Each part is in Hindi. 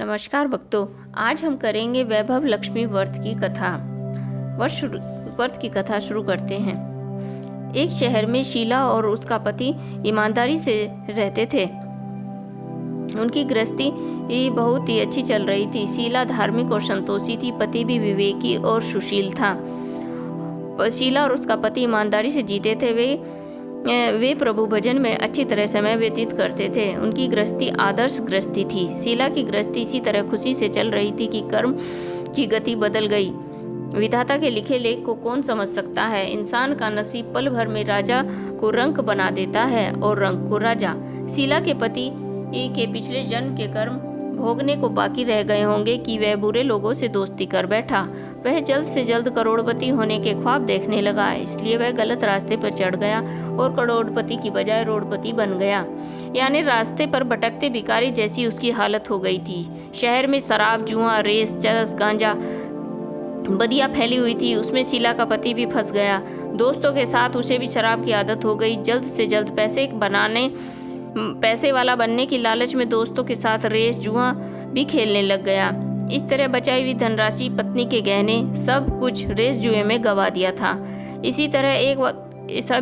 नमस्कार भक्तों, आज हम करेंगे वैभव लक्ष्मी व्रत की कथा शुरू करते हैं। एक शहर में शीला और उसका पति ईमानदारी से रहते थे। उनकी गृहस्थी बहुत ही अच्छी चल रही थी। शीला धार्मिक और संतोषी थी, पति भी विवेकी और सुशील था। शीला और उसका पति ईमानदारी से जीते थे। वे प्रभु भजन में अच्छी तरह समय व्यतीत करते थे। उनकी गृहस्थी आदर्श गृहस्थी थी। शीला की गृहस्थी इसी तरह खुशी से चल रही थी कि कर्म की गति बदल गई। विधाता के लिखे लेख को कौन समझ सकता है। इंसान का नसीब पल भर में राजा को रंक बना देता है और रंक को राजा। शीला के पति के पिछले जन्म के कर्म भोगने को बाकी रह गए होंगे कि वह बुरे लोगों से दोस्ती कर बैठा। वह जल्द से जल्द करोड़पति होने के ख्वाब देखने लगा, इसलिए वह गलत रास्ते पर चढ़ गया और करोड़पति की बजाय रोड़पति बन गया। यानी रास्ते पर भटकते भिखारी जैसी उसकी हालत हो गई थी। शहर में शराब, जुआ, रेस, चरस, गांजा, बदिया फैली हुई थी। उसमें शीला का पति भी फंस गया। दोस्तों के साथ उसे भी शराब की आदत हो गई। जल्द से जल्द पैसे वाला बनने की लालच में दोस्तों के साथ रेस, जुआ भी खेलने लग गया। इस तरह बचाई हुई धनराशि, पत्नी के गहने, सब कुछ रेस जुए में गवा दिया था। इसी तरह एक वक्त ऐसा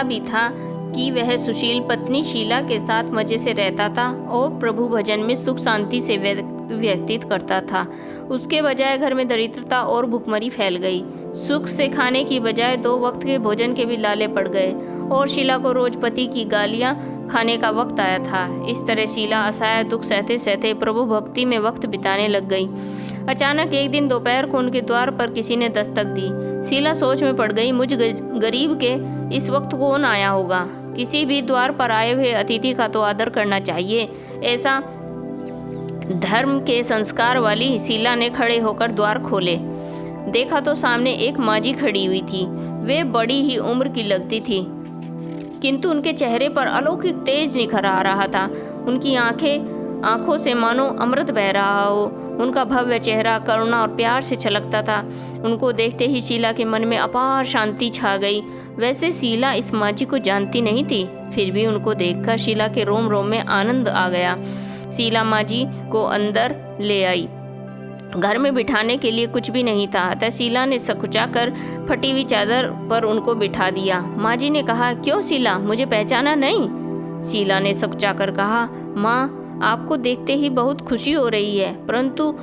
भी था कि वह सुशील पत्नी शीला के साथ मजे से रहता था और प्रभु भजन में सुख शांति से व्यतीत करता था। उसके बजाय घर में दरिद्रता और भुखमरी फैल गई। सुख से खाने की बजाय 2 वक्त के भोजन के भी लाले पड़ गए और शीला को रोज पति की गालियां खाने का वक्त आया था। इस तरह शीला असहाय दुख सहते सहते प्रभु भक्ति में वक्त बिताने लग गई। अचानक एक दिन दोपहर को उनके द्वार पर किसी ने दस्तक दी। शीला सोच में पड़ गई, मुझ गरीब के इस वक्त कौन आया होगा। किसी भी द्वार पर आए हुए अतिथि का तो आदर करना चाहिए। ऐसा धर्म के संस्कार वाली शीला ने खड़े होकर द्वार खोले। देखा तो सामने एक माजी खड़ी हुई थी। वे बड़ी ही उम्र की लगती थी, किंतु उनके चेहरे पर अलौकिक तेज निखर आ रहा था। उनकी आंखों से मानो अमृत बह रहा हो। उनका भव्य चेहरा करुणा और प्यार से छलकता था। उनको देखते ही शीला के मन में अपार शांति छा गई। वैसे शीला इस माजी को जानती नहीं थी, फिर भी उनको देखकर शीला के रोम रोम में आनंद आ गया। शीला माजी को अंदर ले आई। घर में बिठाने के लिए कुछ भी नहीं था, अतः शीला ने सकुचाकर फटी हुई चादर पर उनको बिठा दिया। माजी ने कहा, क्यों शीला, मुझे पहचाना नहीं? शीला ने सकुचाकर कहा, माँ, आपको देखते ही बहुत खुशी हो रही है, परंतु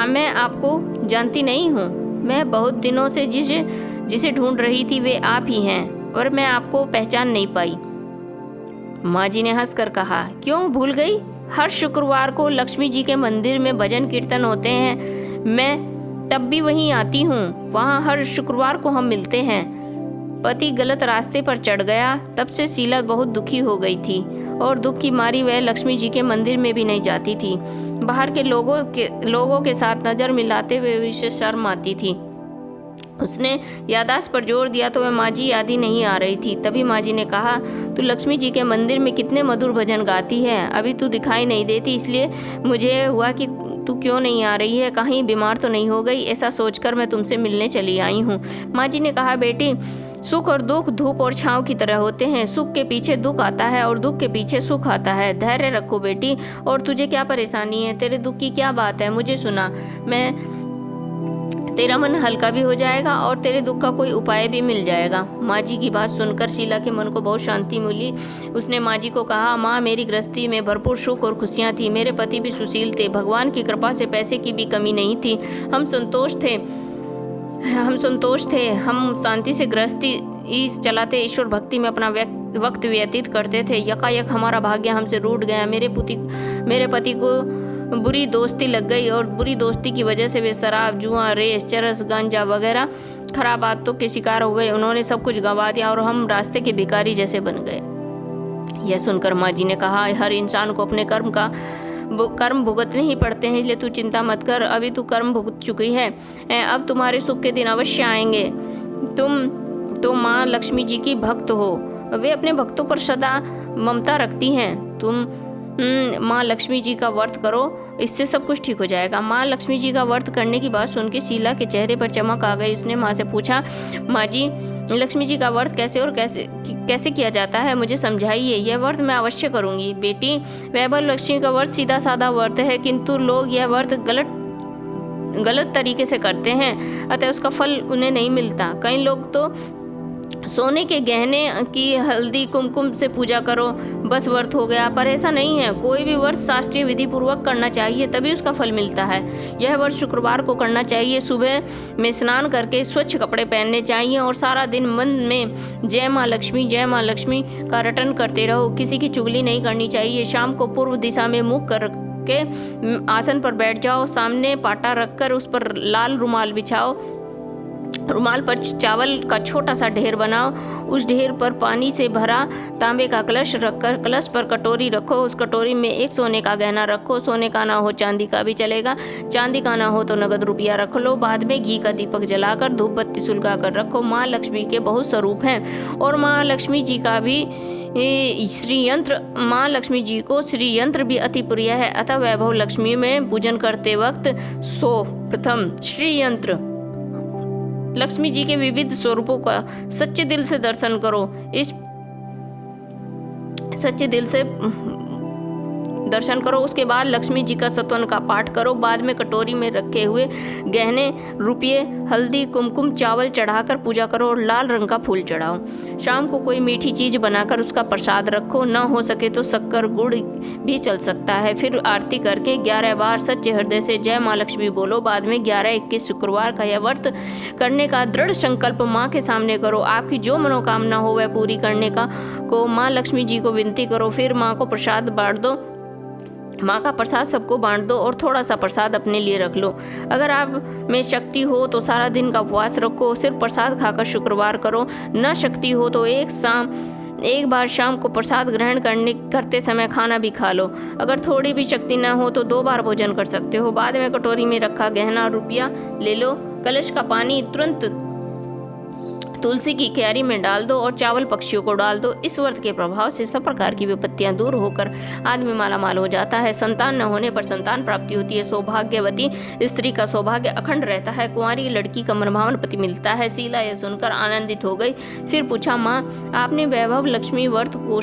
मैं आपको जानती नहीं हूँ। मैं बहुत दिनों से जिसे ढूंढ रही थी वे आप ही हैं, पर मैं आपको पहचान नहीं पाई। माजी ने हंसकर कहा, क्यों भूल गई? हर शुक्रवार को लक्ष्मी जी के मंदिर में भजन कीर्तन होते हैं। मैं तब भी वहीं आती हूँ। वहाँ हर शुक्रवार को हम मिलते हैं। पति गलत रास्ते पर चढ़ गया। तब से शीला बहुत दुखी हो गई थी और दुख की मारी वह लक्ष्मी जी के मंदिर में भी नहीं जाती थी। बाहर के लोगों के साथ नजर मिलाते हुए उसे शर्म आती थी। उसने यादाश्त पर जोर दिया तो वह माजी याद ही नहीं आ रही थी। तभी माजी ने कहा, तू लक्ष्मी जी के मंदिर में कितने मधुर भजन गाती है, अभी तू दिखाई नहीं देती, इसलिए मुझे हुआ कि तू क्यों नहीं आ रही है, कहीं बीमार तो नहीं हो गई। ऐसा सोचकर मैं तुमसे मिलने चली आई हूँ। माजी ने कहा, बेटी, सुख और दुख धूप और छांव की तरह होते हैं। सुख के पीछे दुख आता है और दुख के पीछे सुख आता है। धैर्य रखो बेटी। और तुझे क्या परेशानी है? तेरे दुख की क्या बात है? मुझे सुना, तेरा मन हल्का भी हो जाएगा और तेरे दुख का कोई उपाय भी मिल जाएगा। माजी की बात सुनकर शीला के मन को बहुत शांति मिली। उसने माजी को कहा, माँ, मेरी गृहस्थी में भरपूर सुख और खुशियाँ थी। मेरे पति भी सुशील थे। भगवान की कृपा से पैसे की भी कमी नहीं थी। हम संतोष थे। हम शांति से गृहस्थी चलाते ईश्वर भक्ति में अपना वक्त व्यतीत करते थे। यकायक हमारा भाग्य हमसे रूठ गया। मेरे पति को बुरी दोस्ती लग गई और बुरी दोस्ती की वजह से वे शराब, जुआ, रेस, चरस, गांजा वगैरह खराब आदतों के शिकार हो गए। उन्होंने सब कुछ गंवा दिया और हम रास्ते के भिखारी जैसे बन गए। यह सुनकर माजी ने कहा, हर इंसान को अपने कर्म भुगतने ही पड़ते हैं, इसलिए तू चिंता मत कर। अभी तू कर्म भुगत चुकी है, अब तुम्हारे सुख के दिन अवश्य आएंगे। तुम तो माँ लक्ष्मी जी की भक्त हो। वे अपने भक्तों पर सदा ममता रखती हैं। तुम माँ लक्ष्मी जी का व्रत करो, इससे सब कुछ ठीक हो जाएगा। माँ लक्ष्मी जी का व्रत करने की बात सुन के शीला के चेहरे पर चमक आ गई। उसने माँ से पूछा, माँ जी, लक्ष्मी जी का व्रत कैसे और कैसे किया जाता है, मुझे समझाइए। यह व्रत मैं अवश्य करूँगी। बेटी, वैभव लक्ष्मी का व्रत सीधा साधा व्रत है, किंतु लोग यह व्रत गलत तरीके से करते हैं, अतः उसका फल उन्हें नहीं मिलता। कई लोग तो सोने के गहने की हल्दी कुमकुम से पूजा करो, बस व्रत हो गया, पर ऐसा नहीं है। कोई भी व्रत शास्त्रीय विधि पूर्वक करना चाहिए, तभी उसका फल मिलता है। यह व्रत शुक्रवार को करना चाहिए। सुबह में स्नान करके स्वच्छ कपड़े पहनने चाहिए और सारा दिन मन में जय माँ लक्ष्मी का रटन करते रहो। किसी की चुगली नहीं करनी चाहिए। शाम को पूर्व दिशा में मुख कर के आसन पर बैठ जाओ। सामने पाटा रखकर उस पर लाल रुमाल बिछाओ। रुमाल पर चावल का छोटा सा ढेर बनाओ। उस ढेर पर पानी से भरा तांबे का कलश रखकर कलश पर कटोरी रखो। उस कटोरी में एक सोने का गहना रखो। सोने का ना हो चांदी का भी चलेगा। चांदी का ना हो तो नगद रुपया रख लो। बाद में घी का दीपक जलाकर धूप बत्ती सुलगा कर रखो। माँ लक्ष्मी के बहुत स्वरूप हैं और माँ लक्ष्मी जी का भी श्री यंत्र, माँ लक्ष्मी जी को श्री यंत्र भी अति प्रिय है। अतः वैभव लक्ष्मी में पूजन करते वक्त प्रथम श्री यंत्र लक्ष्मी जी के विविध स्वरूपों का सच्चे दिल से दर्शन करो। इस सच्चे दिल से दर्शन करो। उसके बाद लक्ष्मी जी का सत्वन का पाठ करो। बाद में कटोरी में रखे हुए गहने, रुपये, हल्दी, कुमकुम, चावल चढ़ाकर पूजा करो और लाल रंग का फूल चढ़ाओ। शाम को कोई मीठी चीज बनाकर उसका प्रसाद रखो। न हो सके तो शक्कर गुड़ भी चल सकता है। फिर आरती करके 11 बार सच्चे हृदय से जय माँ लक्ष्मी बोलो। बाद में 11-21 शुक्रवार का यह व्रत करने का दृढ़ संकल्प माँ के सामने करो। आपकी जो मनोकामना हो वह पूरी करने को माँ लक्ष्मी जी को विनती करो। फिर माँ को प्रसाद बांट दो। माँ का प्रसाद सबको बांट दो और थोड़ा सा प्रसाद अपने लिए रख लो। अगर आप में शक्ति हो तो सारा दिन का उपवास रखो। सिर्फ प्रसाद खाकर शुक्रवार करो। न शक्ति हो तो एक बार शाम को प्रसाद ग्रहण करते समय खाना भी खा लो। अगर थोड़ी भी शक्ति न हो तो 2 बार भोजन कर सकते हो। बाद में कटोरी में रखा गहना रुपया ले लो। कलश का पानी तुरंत तुलसी की क्यारी में डाल दो और चावल पक्षियों को डाल दो। इस व्रत के प्रभाव से सब प्रकार की विपत्तियां दूर होकर आदमी मालामाल हो जाता है। संतान न होने पर संतान प्राप्ति होती है। सौभाग्यवती स्त्री का सौभाग्य अखंड रहता है। कुंवारी लड़की का मनभावन पति मिलता है। शीला यह सुनकर आनंदित हो गई। फिर पूछा, माँ, आपने वैभव लक्ष्मी व्रत को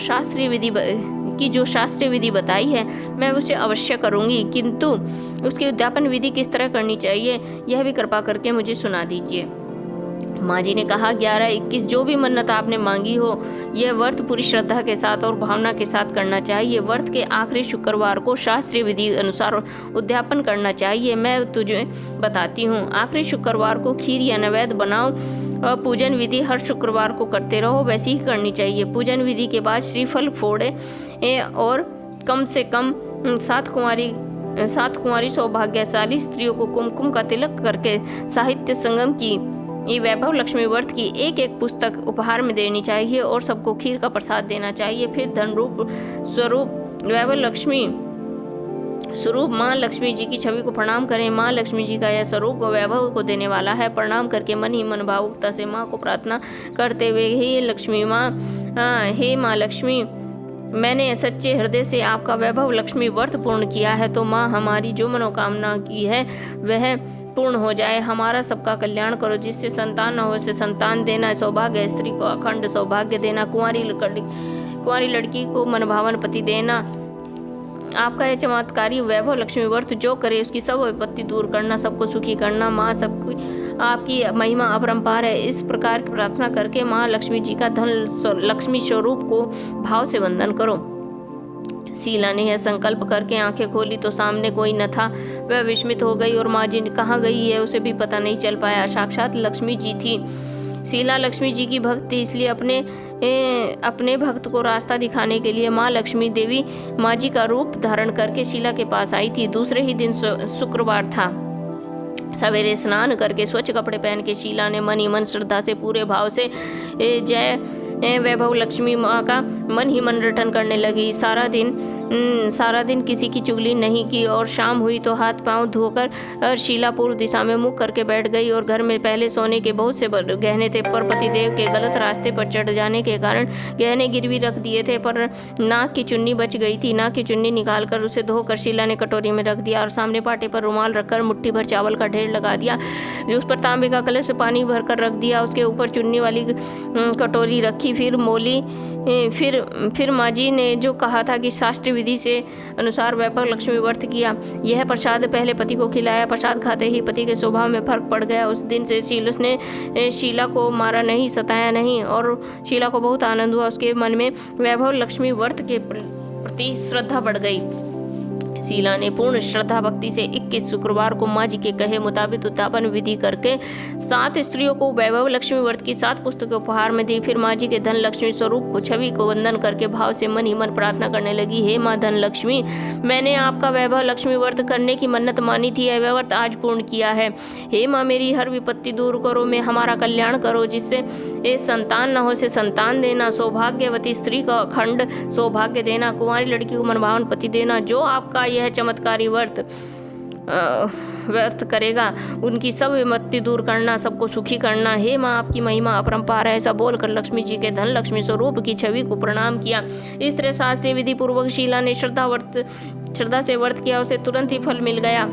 जो शास्त्रीय विधि बताई है मैं उसे अवश्य करूंगी, किंतु उसकी उद्यापन विधि किस तरह करनी चाहिए यह भी कृपा करके मुझे सुना दीजिए। माँ जी ने कहा, 11-21 जो भी मन्नत आपने मांगी हो यह व्रत पूरी श्रद्धा के साथ और भावना के साथ करना चाहिए। व्रत के आखिरी शुक्रवार को शास्त्रीय विधि अनुसार उद्यापन करना चाहिए। मैं तुझे बताती हूँ। आखिरी शुक्रवार को खीर या नैवेद्य बनाओ और पूजन विधि हर शुक्रवार को करते रहो, वैसी ही करनी चाहिए। पूजन विधि के बाद श्रीफल फोड़े और कम से कम 7 कुंवारी सौभाग्यशाली स्त्रियों को कुमकुम का तिलक करके साहित्य संगम की ये वैभव लक्ष्मी व्रत की एक पुस्तक उपहार में देनी चाहिए और सबको खीर का प्रसाद देना चाहिए। फिर धन रूप स्वरूप वैभव लक्ष्मी स्वरूप माँ लक्ष्मी जी की छवि को प्रणाम करें। माँ लक्ष्मी जी का यह स्वरूप वैभव को देने वाला है। प्रणाम करके मन ही मन भावुकता से माँ को प्रार्थना करते हुए, हे लक्ष्मी माँ, हे माँ लक्ष्मी, मैंने सच्चे हृदय से आपका वैभव लक्ष्मी व्रत पूर्ण किया है, तो माँ हमारी जो मनोकामना की है वह पूर्ण हो जाए। हमारा सबका कल्याण करो। जिससे संतान न हो उसे संतान देना। सौभाग्य स्त्री को अखंड सौभाग्य देना। कुंवारी लड़की को मनभावन पति देना। आपका यह चमत्कारी वैभव लक्ष्मी व्रत जो करे उसकी सब विपत्ति दूर करना, सबको सुखी करना। माँ सबकी आपकी महिमा अपरंपार है। इस प्रकार की प्रार्थना करके माँ लक्ष्मी जी का धन लक्ष्मी स्वरूप को भाव से वंदन करो। शीला ने यह संकल्प करके आंखें खोली तो सामने कोई न था। वह विस्मित हो गई और माँ जी कहाँ गई है उसे भी पता नहीं चल पाया। साक्षात लक्ष्मी जी थी। शीला लक्ष्मी जी की भक्त थी, इसलिए अपने भक्त को रास्ता दिखाने के लिए माँ लक्ष्मी देवी माँ जी का रूप धारण करके शीला के पास आई थी। दूसरे ही दिन शुक्रवार था। सवेरे स्नान करके स्वच्छ कपड़े पहन के शीला ने मन ही मन श्रद्धा से पूरे भाव से जय वैभव लक्ष्मी माँ का मन ही मन रटन करने लगी। सारा दिन सारा दिन किसी की चुगली नहीं की और शाम हुई तो हाथ पांव धोकर शीला पूर्व दिशा में मुख करके बैठ गई। और घर में पहले सोने के बहुत से गहने थे, पर पतिदेव के गलत रास्ते पर चढ़ जाने के कारण गहने गिरवी रख दिए थे। पर नाक की चुन्नी बच गई थी। नाक की चुन्नी निकालकर उसे धोकर शीला ने कटोरी में रख दिया और सामने पाटे पर रुमाल रखकर मुट्ठी भर चावल का ढेर लगा दिया। उस पर तांबे का कलश पानी भरकर रख दिया। उसके ऊपर चुन्नी वाली कटोरी रखी। फिर माँ जी ने जो कहा था कि शास्त्र विधि से अनुसार वैभव लक्ष्मी व्रत किया। यह प्रसाद पहले पति को खिलाया। प्रसाद खाते ही पति के स्वभाव में फर्क पड़ गया। उस दिन से शीलस ने शीला को मारा नहीं, सताया नहीं और शीला को बहुत आनंद हुआ। उसके मन में वैभव लक्ष्मी व्रत के प्रति श्रद्धा बढ़ गई। शीला ने पूर्ण श्रद्धा भक्ति से 21 शुक्रवार को माँ जी के कहे मुताबिक उत्थापन विधि करके 7 स्त्रियों को वैभव लक्ष्मी व्रत की 7 पुस्तकें उपहार में दी। फिर माँ जी के धन लक्ष्मी स्वरूप को छवि को वंदन करके भाव से मन ही मन प्रार्थना करने लगी। हे माँ धन लक्ष्मी, मैंने आपका वैभव लक्ष्मी व्रत करने की मन्नत मानी थी, यह व्रत आज पूर्ण किया है। हे माँ, मेरी हर विपत्ति दूर करो, मैं हमारा कल्याण करो, जिससे संतान न हो से संतान देना, सौभाग्यवती स्त्री का अखंड सौभाग्य देना, कुंवारी लड़की को मनभावन पति देना। जो आपका यह चमत्कारी व्यर्थ करेगा उनकी सब विपत्ति दूर करना, सबको सुखी करना। हे माँ, आपकी महिमा अपरंपार है। ऐसा बोलकर लक्ष्मी जी के धन लक्ष्मी स्वरूप की छवि को प्रणाम किया। इस तरह शास्त्रीय विधि पूर्वक शीला ने श्रद्धा से व्रत किया। उसे तुरंत ही फल मिल गया।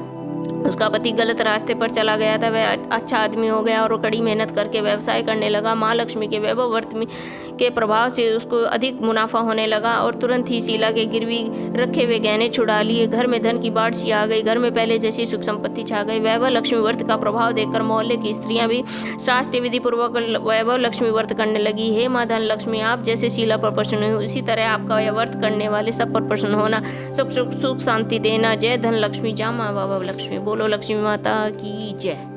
उसका पति गलत रास्ते पर चला गया था, वह अच्छा आदमी हो गया और वो कड़ी मेहनत करके व्यवसाय करने लगा। माँ लक्ष्मी के वैभव व्रत के प्रभाव से उसको अधिक मुनाफा होने लगा और तुरंत ही शीला के गिरवी रखे हुए गहने छुड़ा लिए। घर में धन की बाढ़ सी आ गई। घर में पहले जैसी सुख संपत्ति छा गई। वैभव लक्ष्मी व्रत का प्रभाव देखकर मोहल्ले की स्त्रियां भी शास्त्रीय विधि पूर्वक वैभव लक्ष्मी व्रत करने लगी। हे माँ धन लक्ष्मी, आप जैसे शीला पर प्रसन्न हुई, उसी तरह आपका यह व्रत करने वाले सब पर प्रसन्न होना, सब सुख शांति देना। जय धन लक्ष्मी, जय माँ वैभव लक्ष्मी। बोलो लक्ष्मी माता की जय।